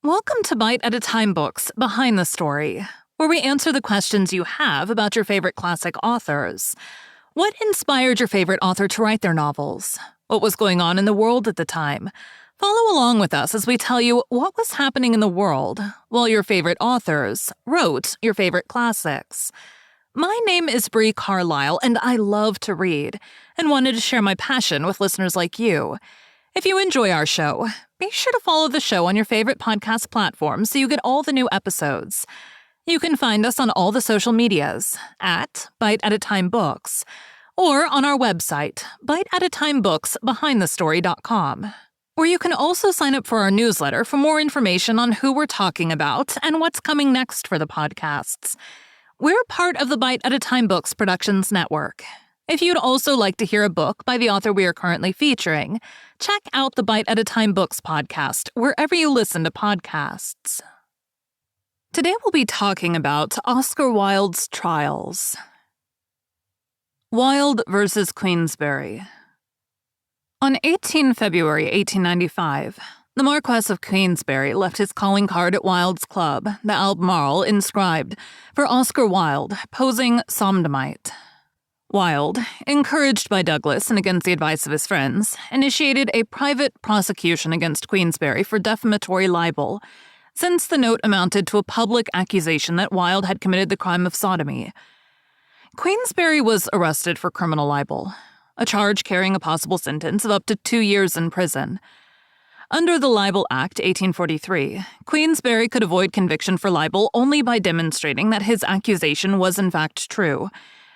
Welcome to Bite at a Time Books Behind the Story, where we answer the questions you have about your favorite classic authors. What inspired your favorite author to write their novels? What was going on in the world at the time? Follow along with us as we tell you what was happening in the world while your favorite authors wrote your favorite classics. My name is Bree Carlile, and I love to read, and wanted to share my passion with listeners like you. If you enjoy our show, be sure to follow the show on your favorite podcast platform so you get all the new episodes. You can find us on all the social medias at Bite at a Time Books or on our website, biteatatimebooksbehindthestory.com, where you can also sign up for our newsletter for more information on who we're talking about and what's coming next for the podcasts. We're part of the Bite at a Time Books Productions Network. If you'd also like to hear a book by the author we are currently featuring, check out the Bite at a Time Books podcast wherever you listen to podcasts. Today we'll be talking about Oscar Wilde's trials. Wilde versus Queensberry. On 18 February 1895, the Marquess of Queensberry left his calling card at Wilde's club, the Albemarle, inscribed, "For Oscar Wilde, posing Sodomite." Wilde, encouraged by Douglas and against the advice of his friends, initiated a private prosecution against Queensberry for defamatory libel, since the note amounted to a public accusation that Wilde had committed the crime of sodomy. Queensberry was arrested for criminal libel, a charge carrying a possible sentence of up to 2 years in prison. Under the Libel Act 1843, Queensberry could avoid conviction for libel only by demonstrating that his accusation was in fact true,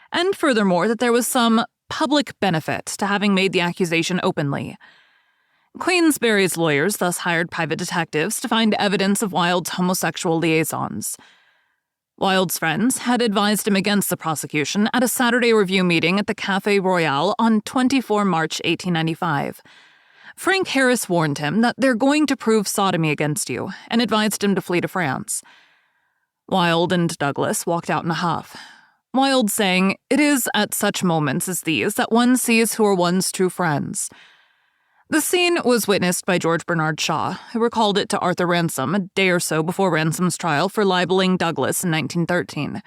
and furthermore that there was some public benefit to having made the accusation openly. Queensberry's lawyers thus hired private detectives to find evidence of Wilde's homosexual liaisons. Wilde's friends had advised him against the prosecution at a Saturday Review meeting at the Café Royal on 24 March 1895. Frank Harris warned him that they're going to prove sodomy against you and advised him to flee to France. Wilde and Douglas walked out in a huff. Wilde saying, "It is at such moments as these that one sees who are one's true friends." The scene was witnessed by George Bernard Shaw, who recalled it to Arthur Ransome a day or so before Ransome's trial for libeling Douglas in 1913.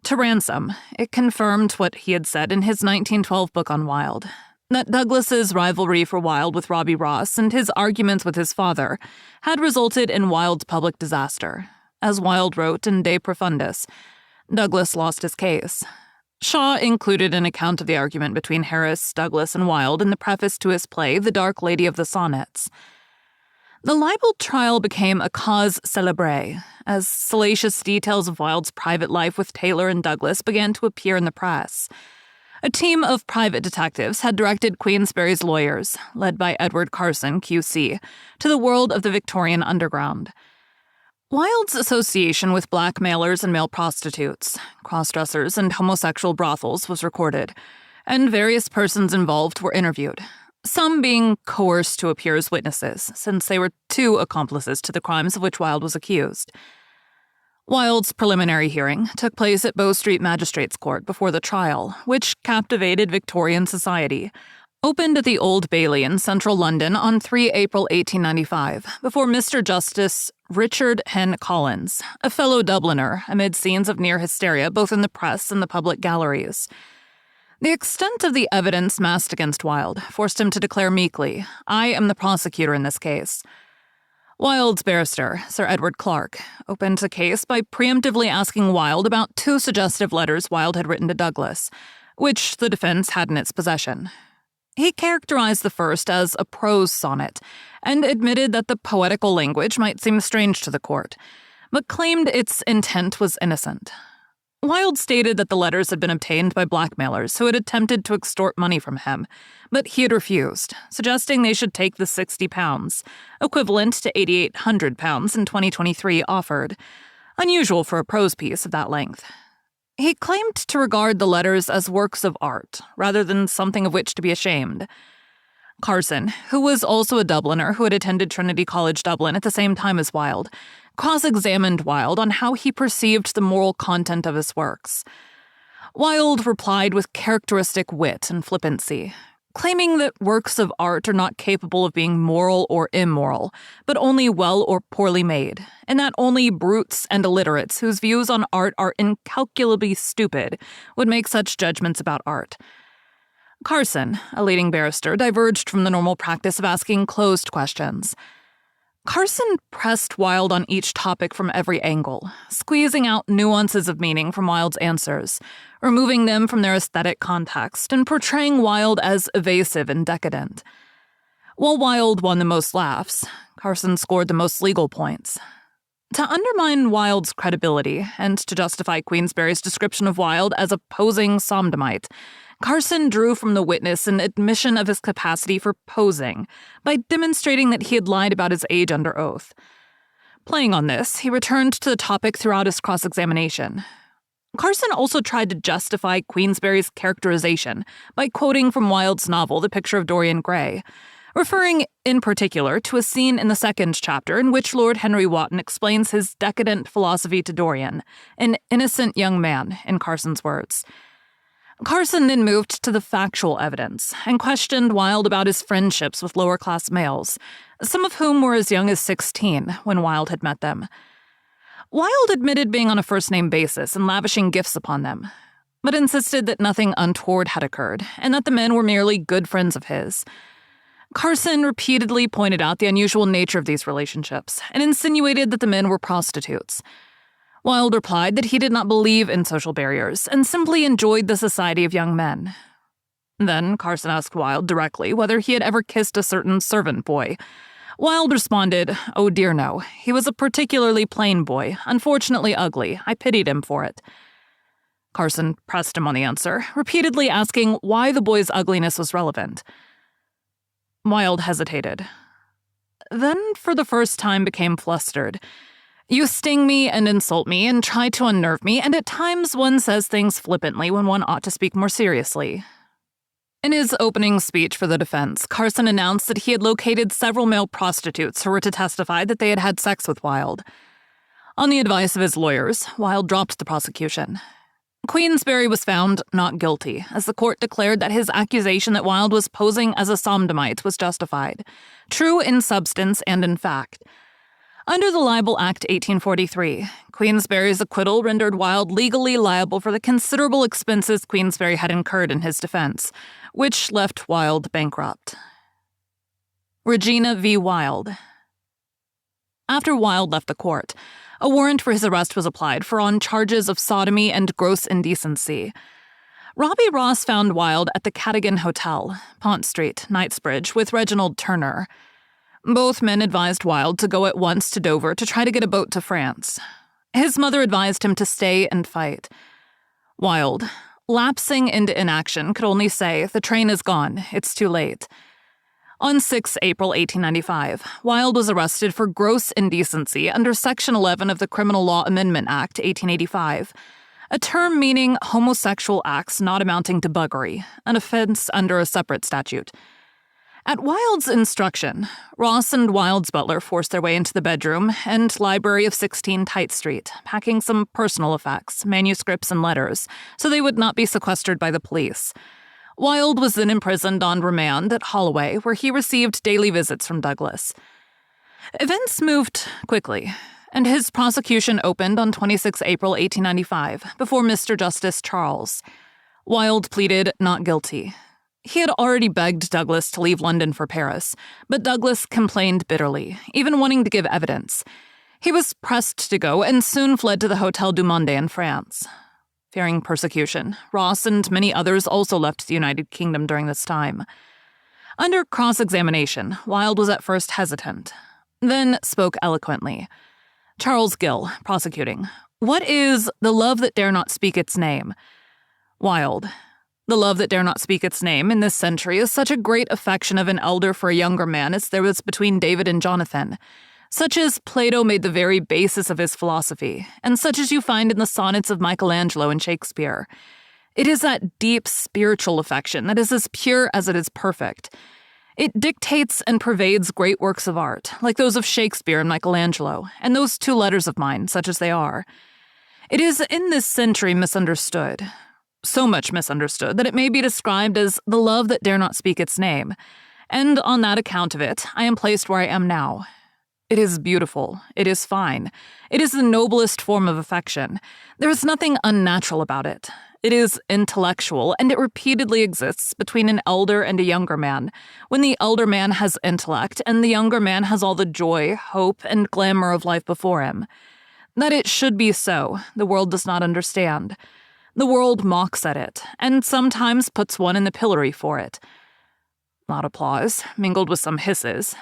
To Ransome, it confirmed what he had said in his 1912 book on Wilde, that Douglas's rivalry for Wilde with Robbie Ross and his arguments with his father had resulted in Wilde's public disaster. As Wilde wrote in De Profundis, Douglas lost his case. Shaw included an account of the argument between Harris, Douglas, and Wilde in the preface to his play The Dark Lady of the Sonnets. The libel trial became a cause célèbre, as salacious details of Wilde's private life with Taylor and Douglas began to appear in the press. A team of private detectives had directed Queensberry's lawyers, led by Edward Carson, QC, to the world of the Victorian underground. Wilde's association with blackmailers and male prostitutes, cross-dressers, and homosexual brothels was recorded, and various persons involved were interviewed, some being coerced to appear as witnesses, since they were two accomplices to the crimes of which Wilde was accused. Wilde's preliminary hearing took place at Bow Street Magistrates' Court before the trial, which captivated Victorian society, opened at the Old Bailey in central London on 3 April 1895, before Mr. Justice Richard Hen Collins, a fellow Dubliner, amid scenes of near hysteria both in the press and the public galleries. The extent of the evidence massed against Wilde forced him to declare meekly, "I am the prosecutor in this case." Wilde's barrister, Sir Edward Clarke, opened the case by preemptively asking Wilde about 2 suggestive letters Wilde had written to Douglas, which the defense had in its possession. He characterized the first as a prose sonnet, and admitted that the poetical language might seem strange to the court, but claimed its intent was innocent. Wilde stated that the letters had been obtained by blackmailers who had attempted to extort money from him, but he had refused, suggesting they should take the £60, equivalent to £8,800 in 2023, offered, unusual for a prose piece of that length. He claimed to regard the letters as works of art, rather than something of which to be ashamed. Carson, who was also a Dubliner who had attended Trinity College Dublin at the same time as Wilde, cross-examined Wilde on how he perceived the moral content of his works. Wilde replied with characteristic wit and flippancy, claiming that works of art are not capable of being moral or immoral, but only well or poorly made, and that only brutes and illiterates whose views on art are incalculably stupid would make such judgments about art. Carson, a leading barrister, diverged from the normal practice of asking closed questions. Carson pressed Wilde on each topic from every angle, squeezing out nuances of meaning from Wilde's answers, removing them from their aesthetic context, and portraying Wilde as evasive and decadent. While Wilde won the most laughs, Carson scored the most legal points. To undermine Wilde's credibility, and to justify Queensberry's description of Wilde as a posing sodomite, Carson drew from the witness an admission of his capacity for posing by demonstrating that he had lied about his age under oath. Playing on this, he returned to the topic throughout his cross-examination. Carson also tried to justify Queensberry's characterization by quoting from Wilde's novel The Picture of Dorian Gray, referring in particular to a scene in the second chapter in which Lord Henry Wotton explains his decadent philosophy to Dorian, an innocent young man, in Carson's words. Carson then moved to the factual evidence and questioned Wilde about his friendships with lower-class males, some of whom were as young as 16 when Wilde had met them. Wilde admitted being on a first-name basis and lavishing gifts upon them, but insisted that nothing untoward had occurred and that the men were merely good friends of his. Carson repeatedly pointed out the unusual nature of these relationships and insinuated that the men were prostitutes. Wilde replied that he did not believe in social barriers and simply enjoyed the society of young men. Then Carson asked Wilde directly whether he had ever kissed a certain servant boy. Wilde responded, "Oh dear no, he was a particularly plain boy, unfortunately ugly. I pitied him for it." Carson pressed him on the answer, repeatedly asking why the boy's ugliness was relevant. Wilde hesitated. Then, for the first time, became flustered. "You sting me and insult me and try to unnerve me, and at times one says things flippantly when one ought to speak more seriously." In his opening speech for the defense, Carson announced that he had located several male prostitutes who were to testify that they had had sex with Wilde. On the advice of his lawyers, Wilde dropped the prosecution. Queensberry was found not guilty, as the court declared that his accusation that Wilde was posing as a sodomite was justified, true in substance and in fact. Under the Libel Act 1843, Queensberry's acquittal rendered Wilde legally liable for the considerable expenses Queensberry had incurred in his defense, which left Wilde bankrupt. Regina v. Wilde. After Wilde left the court, a warrant for his arrest was applied for on charges of sodomy and gross indecency. Robbie Ross found Wilde at the Cadogan Hotel, Pont Street, Knightsbridge, with Reginald Turner. Both men advised Wilde to go at once to Dover to try to get a boat to France. His mother advised him to stay and fight. Wilde, lapsing into inaction, could only say, "The train is gone. It's too late." On 6 April 1895, Wilde was arrested for gross indecency under Section 11 of the Criminal Law Amendment Act 1885, a term meaning homosexual acts not amounting to buggery, an offense under a separate statute. At Wilde's instruction, Ross and Wilde's butler forced their way into the bedroom and library of 16 Tite Street, packing some personal effects, manuscripts, and letters, so they would not be sequestered by the police. Wilde was then imprisoned on remand at Holloway, where he received daily visits from Douglas. Events moved quickly, and his prosecution opened on 26 April 1895 before Mr. Justice Charles. Wilde pleaded not guilty. He had already begged Douglas to leave London for Paris, but Douglas complained bitterly, even wanting to give evidence. He was pressed to go and soon fled to the Hôtel du Monde in France. Fearing persecution, Ross and many others also left the United Kingdom during this time. Under cross-examination, Wilde was at first hesitant, then spoke eloquently. Charles Gill, prosecuting. "What is the love that dare not speak its name?" Wilde. "The love that dare not speak its name in this century is such a great affection of an elder for a younger man as there was between David and Jonathan, such as Plato made the very basis of his philosophy, and such as you find in the sonnets of Michelangelo and Shakespeare. It is that deep spiritual affection that is as pure as it is perfect. It dictates and pervades great works of art, like those of Shakespeare and Michelangelo, and those two letters of mine, such as they are. It is in this century misunderstood. so much misunderstood that it may be described as the love that dare not speak its name, and on that account of it, I am placed where I am now. It is beautiful. It is fine. It is the noblest form of affection. There is nothing unnatural about it. It is intellectual, and it repeatedly exists between an elder and a younger man, when the elder man has intellect and the younger man has all the joy, hope, and glamour of life before him. That it should be so, the world does not understand. The world mocks at it, and sometimes puts one in the pillory for it. Loud applause, mingled with some hisses.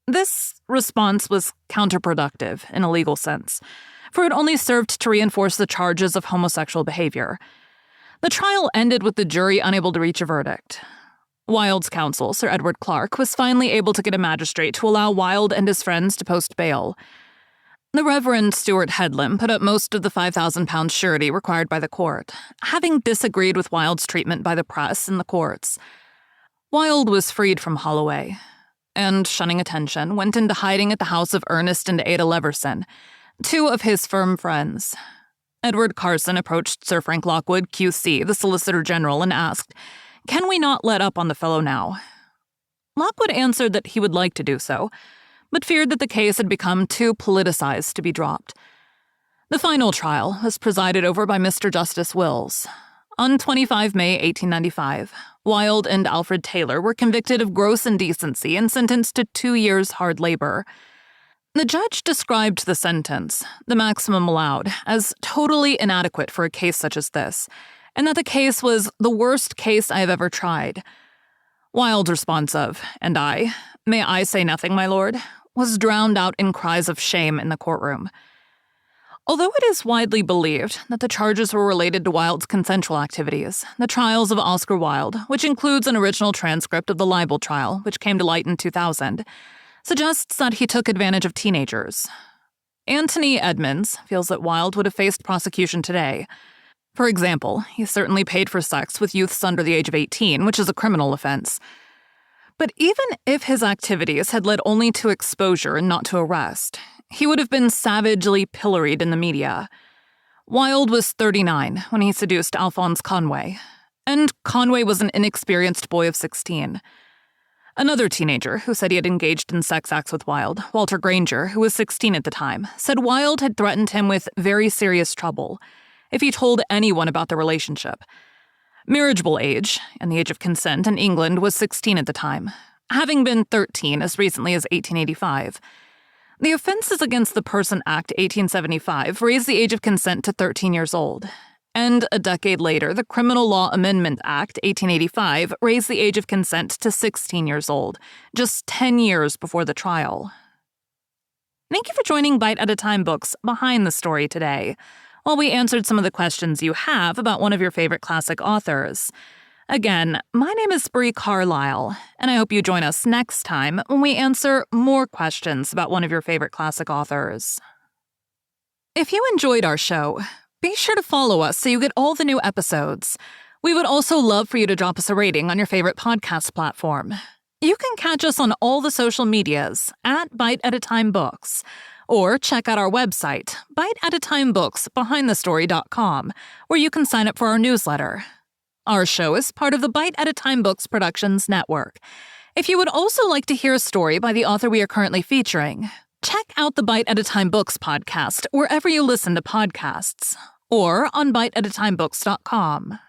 This response was counterproductive in a legal sense, for it only served to reinforce the charges of homosexual behavior. The trial ended with the jury unable to reach a verdict. Wilde's counsel, Sir Edward Clarke, was finally able to get a magistrate to allow Wilde and his friends to post bail. The Reverend Stuart Headlam put up most of the £5,000 surety required by the court, having disagreed with Wilde's treatment by the press and the courts. Wilde was freed from Holloway, and, shunning attention, went into hiding at the house of Ernest and Ada Leverson, two of his firm friends. Edward Carson approached Sir Frank Lockwood, Q.C., the Solicitor General, and asked, "Can we not let up on the fellow now?" Lockwood answered that he would like to do so, but feared that the case had become too politicized to be dropped. The final trial was presided over by Mr. Justice Wills. On 25 May 1895, Wilde and Alfred Taylor were convicted of gross indecency and sentenced to 2 years' hard labor. The judge described the sentence, the maximum allowed, as totally inadequate for a case such as this, and that the case was the worst case I have ever tried. Wilde's response of, "And may I say nothing, my lord?" was drowned out in cries of shame in the courtroom. Although it is widely believed that the charges were related to Wilde's consensual activities, the trials of Oscar Wilde, which includes an original transcript of the libel trial, which came to light in 2000, suggests that he took advantage of teenagers. Anthony Edmonds feels that Wilde would have faced prosecution today. For example, he certainly paid for sex with youths under the age of 18, which is a criminal offense. But even if his activities had led only to exposure and not to arrest, he would have been savagely pilloried in the media. Wilde was 39 when he seduced Alphonse Conway, and Conway was an inexperienced boy of 16. Another teenager who said he had engaged in sex acts with Wilde, Walter Granger, who was 16 at the time, said Wilde had threatened him with very serious trouble if he told anyone about the relationship. Marriageable age, and the age of consent in England, was 16 at the time, having been 13 as recently as 1885. The Offences Against the Person Act 1875 raised the age of consent to 13 years old, and a decade later, the Criminal Law Amendment Act 1885 raised the age of consent to 16 years old, just 10 years before the trial. Thank you for joining Bite at a Time Books Behind the Story today, while we answered some of the questions you have about one of your favorite classic authors. Again, my name is Bree Carlile, and I hope you join us next time when we answer more questions about one of your favorite classic authors. If you enjoyed our show, be sure to follow us so you get all the new episodes. We would also love for you to drop us a rating on your favorite podcast platform. You can catch us on all the social medias at Bite at a Time Books, or check out our website, biteatatimebooksbehindthestory.com, where you can sign up for our newsletter. Our show is part of the Bite at a Time Books Productions Network. If you would also like to hear a story by the author we are currently featuring, check out the Bite at a Time Books podcast wherever you listen to podcasts, or on biteatatimebooks.com.